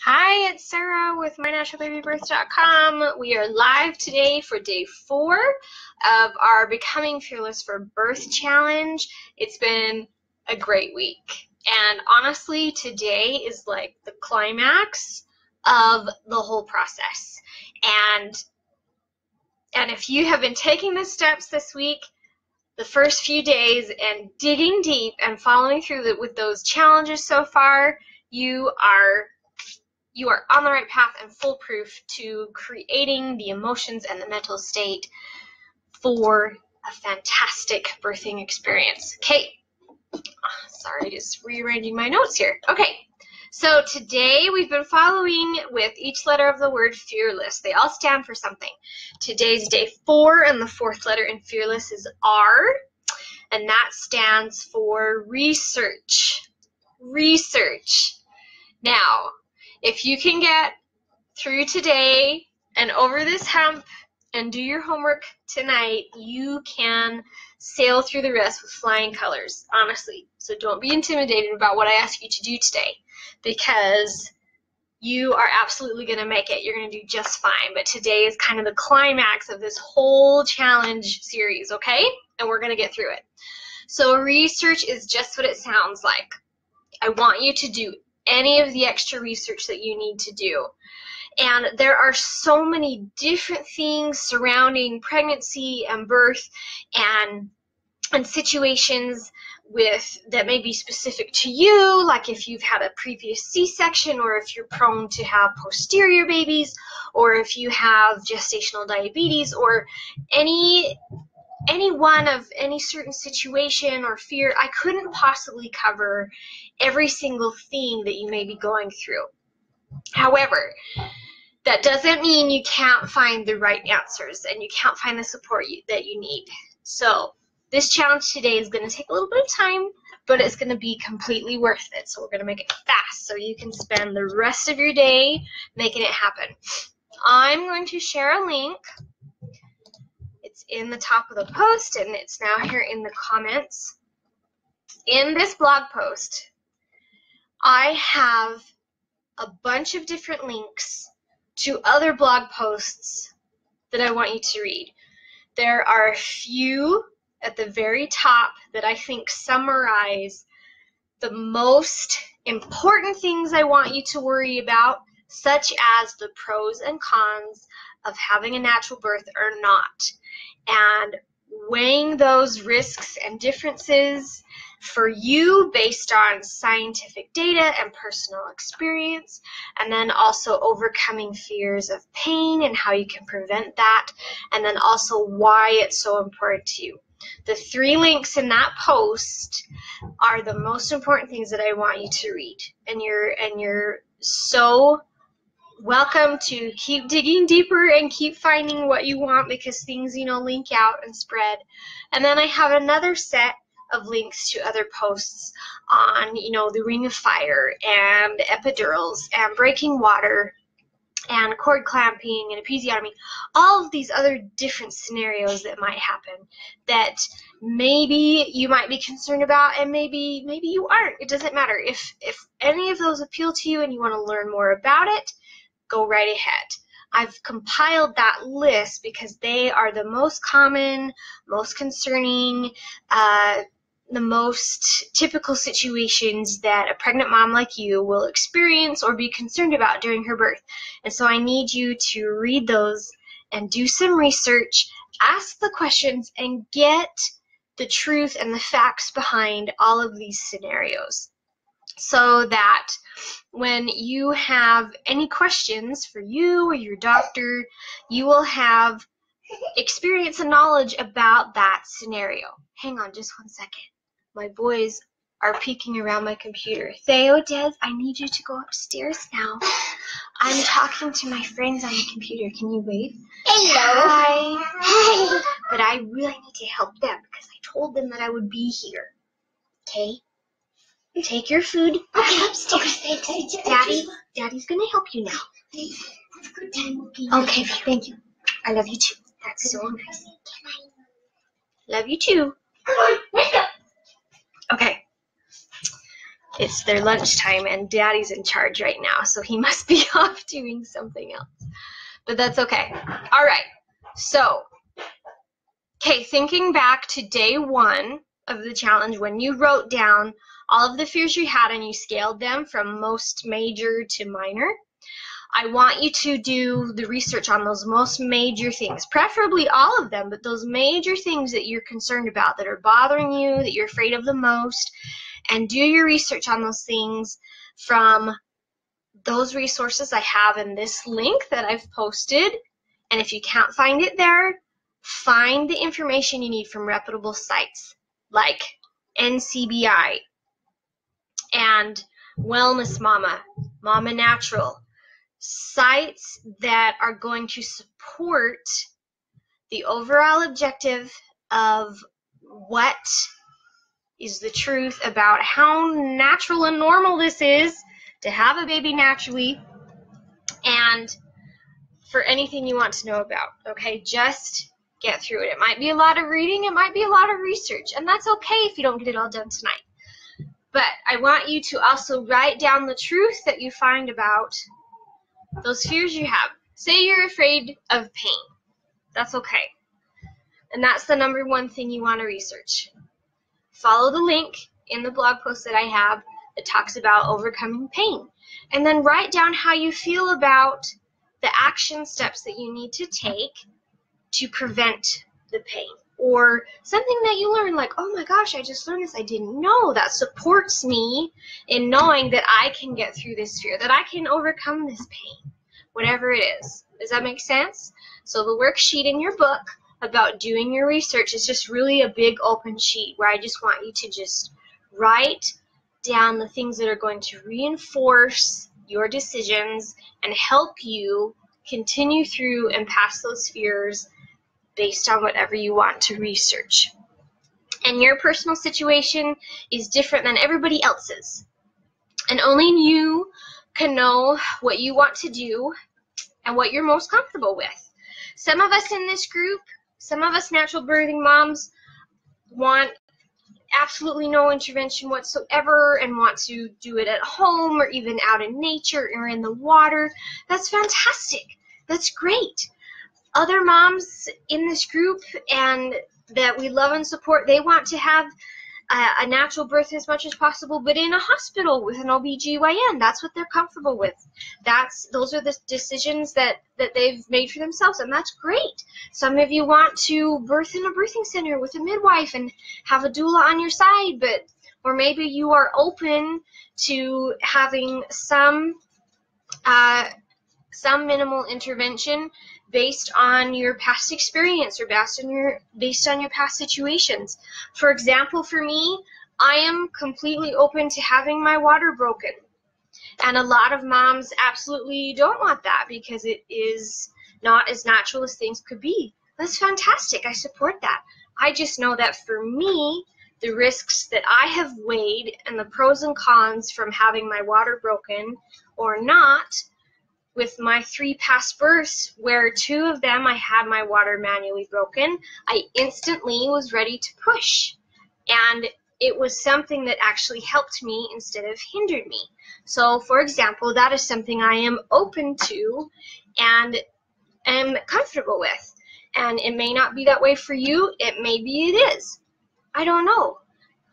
Hi, it's Sarah with mynaturalbabybirth.com. We are live today for day 4 of our Becoming Fearless for Birth challenge. It's been a great week, and honestly, today is like the climax of the whole process. And if you have been taking the steps this week, the first few days, and digging deep and following through with those challenges so far, you are on the right path and foolproof to creating the emotions and the mental state for a fantastic birthing experience. Okay, sorry, just rearranging my notes here. Okay, so today we've been following with each letter of the word fearless. They all stand for something. Today's day 4, and the 4th letter in fearless is R, and that stands for research. Research. Now, if you can get through today and over this hump and do your homework tonight, you can sail through the rest with flying colors, honestly. So don't be intimidated about what I ask you to do today, because you are absolutely going to make it. You're going to do just fine. But today is kind of the climax of this whole challenge series, okay? And we're going to get through it. So research is just what it sounds like. I want you to do any of the extra research that you need to do. And there are so many different things surrounding pregnancy and birth and situations that may be specific to you, like if you've had a previous C-section, or if you're prone to have posterior babies, or if you have gestational diabetes, or any one of any certain situation or fear. I couldn't possibly cover every single thing that you may be going through. However, that doesn't mean you can't find the right answers and you can't find the support that you need. So this challenge today is going to take a little bit of time, but it's going to be completely worth it. So we're going to make it fast so you can spend the rest of your day making it happen. I'm going to share a link. It's in the top of the post, and it's now here in the comments. In this blog post, I have a bunch of different links to other blog posts that I want you to read. There are a few at the very top that I think summarize the most important things I want you to worry about, such as the pros and cons of having a natural birth or not, and weighing those risks and differences for you based on scientific data and personal experience, and then also overcoming fears of pain and how you can prevent that, and then also why it's so important to you. The 3 links in that post are the most important things that I want you to read, and you're so welcome to keep digging deeper and keep finding what you want, because things, link out and spread. And then I have another set of links to other posts on, the ring of fire and epidurals and breaking water and cord clamping and episiotomy, all of these other different scenarios that might happen that maybe you might be concerned about, and maybe you aren't. It doesn't matter. If any of those appeal to you and you want to learn more about it, go right ahead. I've compiled that list because they are the most common, most concerning, the most typical situations that a pregnant mom like you will experience or be concerned about during her birth. And so I need you to read those and do some research, ask the questions, and get the truth and the facts behind all of these scenarios, so that when you have any questions for you or your doctor, you will have experience and knowledge about that scenario. Hang on just one second. My boys are peeking around my computer. Theo, Des, I need you to go upstairs now. I'm talking to my friends on the computer. Can you wave? Hello. Hi. But I really need to help them because I told them that I would be here. Okay? Take your food back upstairs. Okay, Daddy's gonna help you now. Okay, thank you. I love you too. That's so nice. Love you too. Okay. It's their lunchtime and Daddy's in charge right now, so he must be off doing something else. But that's okay. All right. So, okay, thinking back to day 1 of the challenge, when you wrote down all of the fears you had and you scaled them from most major to minor, I want you to do the research on those most major things, preferably all of them, but those major things that you're concerned about, that are bothering you, that you're afraid of the most, and do your research on those things from those resources I have in this link that I've posted. And if you can't find it there, find the information you need from reputable sites like NCBI and Wellness Mama, Mama Natural, sites that are going to support the overall objective of what is the truth about how natural and normal this is to have a baby naturally, and for anything you want to know about. Okay, just get through it. It might be a lot of reading, it might be a lot of research, and that's okay if you don't get it all done tonight. But I want you to also write down the truth that you find about those fears you have. Say you're afraid of pain. That's okay. And that's the number 1 thing you want to research. Follow the link in the blog post that I have that talks about overcoming pain. And then write down how you feel about the action steps that you need to take to prevent the pain. Or something that you learn, like, oh my gosh, I just learned this, I didn't know. That supports me in knowing that I can get through this fear, that I can overcome this pain, whatever it is. Does that make sense? So the worksheet in your book about doing your research is just really a big open sheet where I just want you to just write down the things that are going to reinforce your decisions and help you continue through and pass those fears based on whatever you want to research. And your personal situation is different than everybody else's. And only you can know what you want to do and what you're most comfortable with. Some of us in this group, some of us natural birthing moms, want absolutely no intervention whatsoever and want to do it at home or even out in nature or in the water. That's fantastic. That's great. Other moms in this group and that we love and support, they want to have a natural birth as much as possible, but in a hospital with an OBGYN. That's what they're comfortable with. Those are the decisions that they've made for themselves, and that's great. Some of you want to birth in a birthing center with a midwife and have a doula on your side, or maybe you are open to having some minimal intervention based on your past experience or based on your past situations. For example, for me, I am completely open to having my water broken. And a lot of moms absolutely don't want that because it is not as natural as things could be. That's fantastic. I support that. I just know that for me, the risks that I have weighed and the pros and cons from having my water broken or not, with my 3 past births, where 2 of them I had my water manually broken, I instantly was ready to push. And it was something that actually helped me instead of hindered me. So, for example, that is something I am open to and am comfortable with. And it may not be that way for you. It may be it is. I don't know.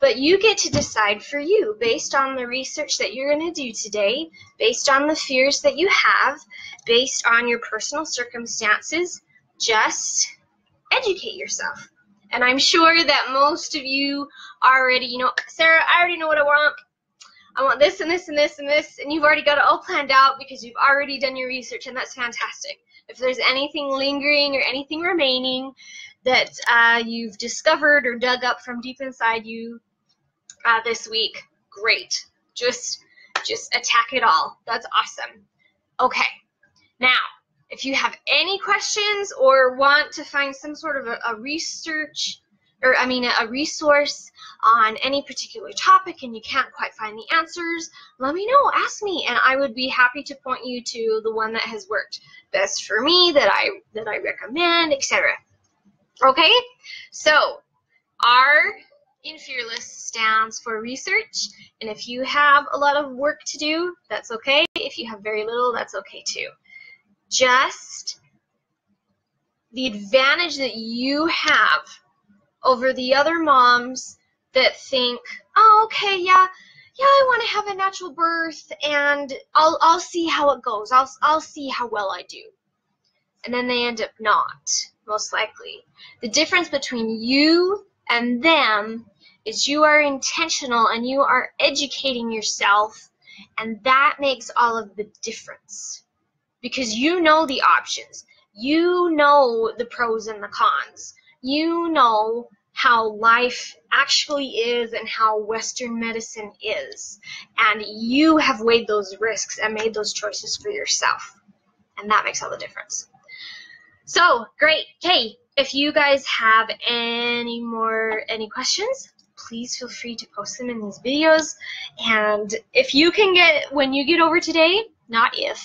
But you get to decide for you based on the research that you're going to do today, based on the fears that you have, based on your personal circumstances. Just educate yourself. And I'm sure that most of you already, Sarah, I already know what I want. I want this and this and this and this, and you've already got it all planned out because you've already done your research, and that's fantastic. If there's anything lingering or anything remaining that you've discovered or dug up from deep inside you this week, great. Just attack it all. That's awesome. Okay. Now, if you have any questions or want to find some sort of a resource on any particular topic and you can't quite find the answers, let me know. Ask me, and I would be happy to point you to the one that has worked best for me, that I recommend, etc. Okay? So, our in Fearless stands for research, and if you have a lot of work to do, that's okay. If you have very little, that's okay too. Just the advantage that you have over the other moms that think, oh, okay, yeah, I want to have a natural birth, and I'll see how it goes. I'll see how well I do. And then they end up not, most likely. The difference between you and them is you are intentional and you are educating yourself, and that makes all of the difference. Because you know the options. You know the pros and the cons. You know how life actually is and how Western medicine is. And you have weighed those risks and made those choices for yourself. And that makes all the difference. So, great. Hey, if you guys have any questions, please feel free to post them in these videos. And if you can when you get over today, not if,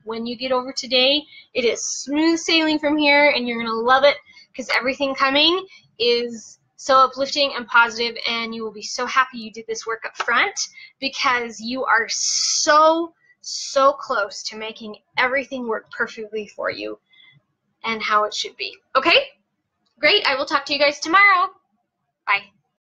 when you get over today, it is smooth sailing from here, and you're going to love it because everything coming is so uplifting and positive, and you will be so happy you did this work up front because you are so close to making everything work perfectly for you and how it should be. Okay? Great. I will talk to you guys tomorrow. Bye.